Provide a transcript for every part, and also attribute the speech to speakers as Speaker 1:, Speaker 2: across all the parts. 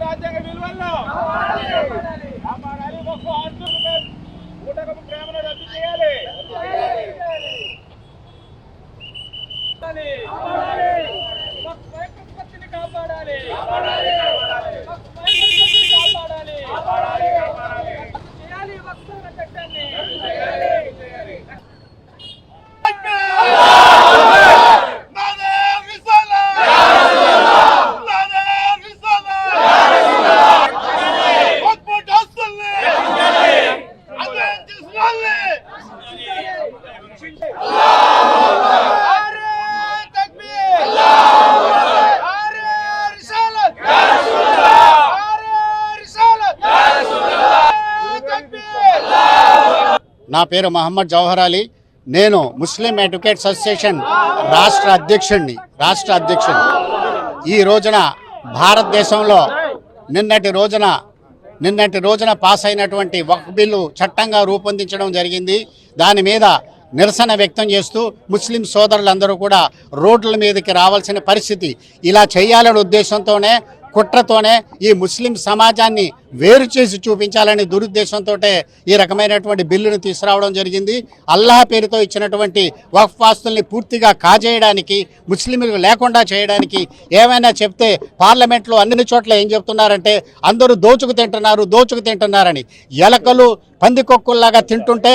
Speaker 1: రాజ్యాంగ విలువల్లో ప్రేమను రద్దు చేయాలి. కాపాడాలి.
Speaker 2: నా పేరు మహమ్మద్ జవహర్ అలీ. నేను ముస్లిం అడ్వకేట్స్ అసోసియేషన్ రాష్ట్ర అధ్యక్షుడిని. ఈ రోజున భారతదేశంలో నిన్నటి రోజున పాస్ అయినటువంటి వక్ఫ్ బిల్లు చట్టంగా రూపొందించడం జరిగింది. దాని మీద నిరసన వ్యక్తం చేస్తూ ముస్లిం సోదరులందరూ కూడా రోడ్ల మీదకి రావాల్సిన పరిస్థితి. ఇలా చేయాలనే ఉద్దేశంతోనే, కుట్రతోనే ఈ ముస్లిం సమాజాన్ని వేరు చేసి చూపించాలనే దురుద్దేశంతో ఈ రకమైనటువంటి బిల్లును తీసుకురావడం జరిగింది. అల్లాహ్ పేరుతో ఇచ్చినటువంటి వక్ఫ్ ఆస్తుల్ని పూర్తిగా కాజేయడానికి, ముస్లింలకు లేకుండా చేయడానికి ఏమైనా చెప్తే పార్లమెంట్లో అన్ని చోట్ల ఏం చెప్తున్నారంటే అందరూ దోచుకు తింటున్నారని. ఎలకలు పందికొక్కుల్లాగా తింటుంటే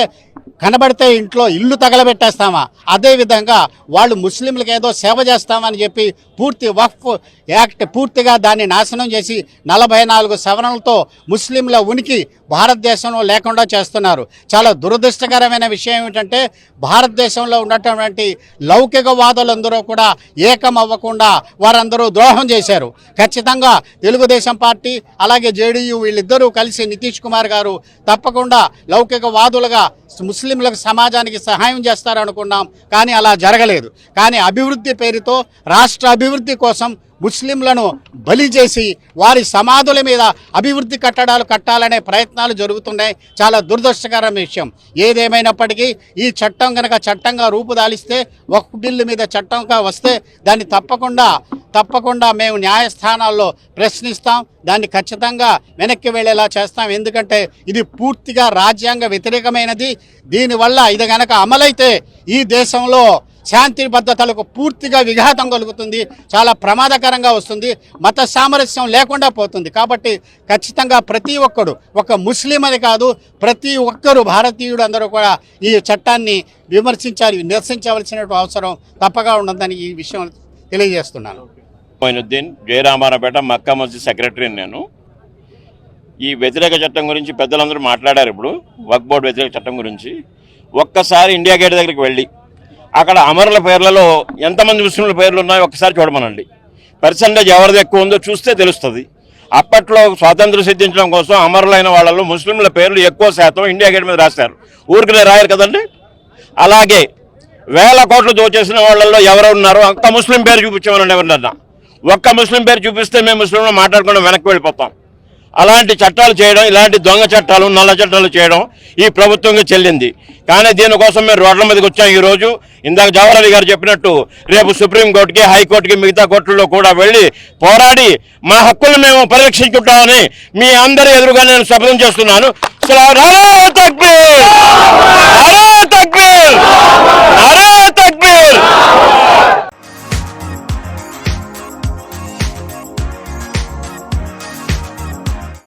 Speaker 2: కనబడితే ఇంట్లో ఇల్లు తగలబెట్టేస్తామా? అదేవిధంగా వాళ్ళు ముస్లింలకు ఏదో సేవ చేస్తామని చెప్పి పూర్తి వక్ఫ్ యాక్ట్ పూర్తిగా దాన్ని నాశనం చేసి 44 సవరణలతో ముస్లింల ఉనికి భారతదేశంలో లేకుండా చేస్తున్నారు. చాలా దురదృష్టకరమైన విషయం ఏమిటంటే భారతదేశంలో ఉన్నటువంటి లౌకికవాదులందరూ కూడా ఏకం అవ్వకుండా వారందరూ ద్రోహం చేశారు. ఖచ్చితంగా తెలుగుదేశం పార్టీ అలాగే జేడీయూ వీళ్ళిద్దరూ కలిసి నితీష్ కుమార్ గారు తప్పకుండా లౌకికవాదులుగా ముస్లింలకు సమాజానికి సహాయం చేస్తారనుకున్నాం, కానీ అలా జరగలేదు. కానీ అభివృద్ధి పేరుతో రాష్ట్ర అభివృద్ధి కోసం ముస్లింలను బలి చేసి వారి సమాధుల మీద అభివృద్ధి కట్టడాలు కట్టాలనే ప్రయత్నాలు జరుగుతున్నాయి. చాలా దురదృష్టకరమైన విషయం. ఏదేమైనప్పటికీ ఈ చట్టం కనుక చట్టంగా రూపుదాలిస్తే, వక్ఫ్ బిల్లు మీద చట్టంగా వస్తే దాన్ని తప్పకుండా మేము న్యాయస్థానాల్లో ప్రశ్నిస్తాం. దాన్ని ఖచ్చితంగా వెనక్కి వెళ్ళేలా చేస్తాం. ఎందుకంటే ఇది పూర్తిగా రాజ్యాంగ వ్యతిరేకమైనది. దీనివల్ల ఇది కనుక అమలైతే ఈ దేశంలో శాంతి భద్రతలకు పూర్తిగా విఘాతం కలుగుతుంది, చాలా ప్రమాదకరంగా వస్తుంది, మత సామరస్యం లేకుండా పోతుంది. కాబట్టి ఖచ్చితంగా ప్రతి ఒక్కరు, ఒక ముస్లిం అని కాదు, ప్రతి ఒక్కరు భారతీయుడు అందరూ కూడా ఈ చట్టాన్ని నిరసించవలసిన అవసరం తప్పగా ఉండదని ఈ విషయం తెలియజేస్తున్నాను.
Speaker 3: మొయినుద్దీన్, జయరామారాపేట మక్కా మస్జిద్ సెక్రటరీ. నేను ఈ వ్యతిరేక చట్టం గురించి పెద్దలందరూ మాట్లాడారు. ఇప్పుడు వక్ఫ్ బోర్డు వ్యతిరేక చట్టం గురించి ఒక్కసారి ఇండియా గేట్ దగ్గరికి వెళ్ళి అక్కడ అమరుల పేర్లలో ఎంతమంది ముస్లింల పేర్లు ఉన్నాయో ఒక్కసారి చూడమనండి. పర్సంటేజ్ ఎవరిది ఎక్కువ ఉందో చూస్తే తెలుస్తుంది. అప్పట్లో స్వాతంత్రం సిద్ధించడం కోసం అమరులైన వాళ్ళలో ముస్లింల పేర్లు ఎక్కువ శాతం ఇండియా గేట్ మీద రాశారు. ఊరికనే రాయరు కదండి. అలాగే వేల కోట్లు దోచేసిన వాళ్ళల్లో ఎవరు ఉన్నారో ఒక్క ముస్లిం పేరు చూపించమనండి. ఎవరినన్నా ఒక్క ముస్లిం పేరు చూపిస్తే మేము ముస్లింలు మాట్లాడకుండా వెనక్కి వెళ్ళిపోతాం. అలాంటి చట్టాలు చేయడం, ఇలాంటి దొంగ చట్టాలు, నల్ల చట్టాలు చేయడం ఈ ప్రభుత్వంగా చెల్లింది. కానీ దీనికోసం మేము రోడ్ల మీదకి వచ్చాం. ఈరోజు ఇందాక జవహర్ అలీ గారు చెప్పినట్టు రేపు సుప్రీంకోర్టుకి, హైకోర్టుకి, మిగతా కోర్టుల్లో కూడా వెళ్ళి పోరాడి మా హక్కులు మేము పరిరక్షించుకుంటామని మీ అందరి ఎదురుగా నేను శపథం చేస్తున్నాను.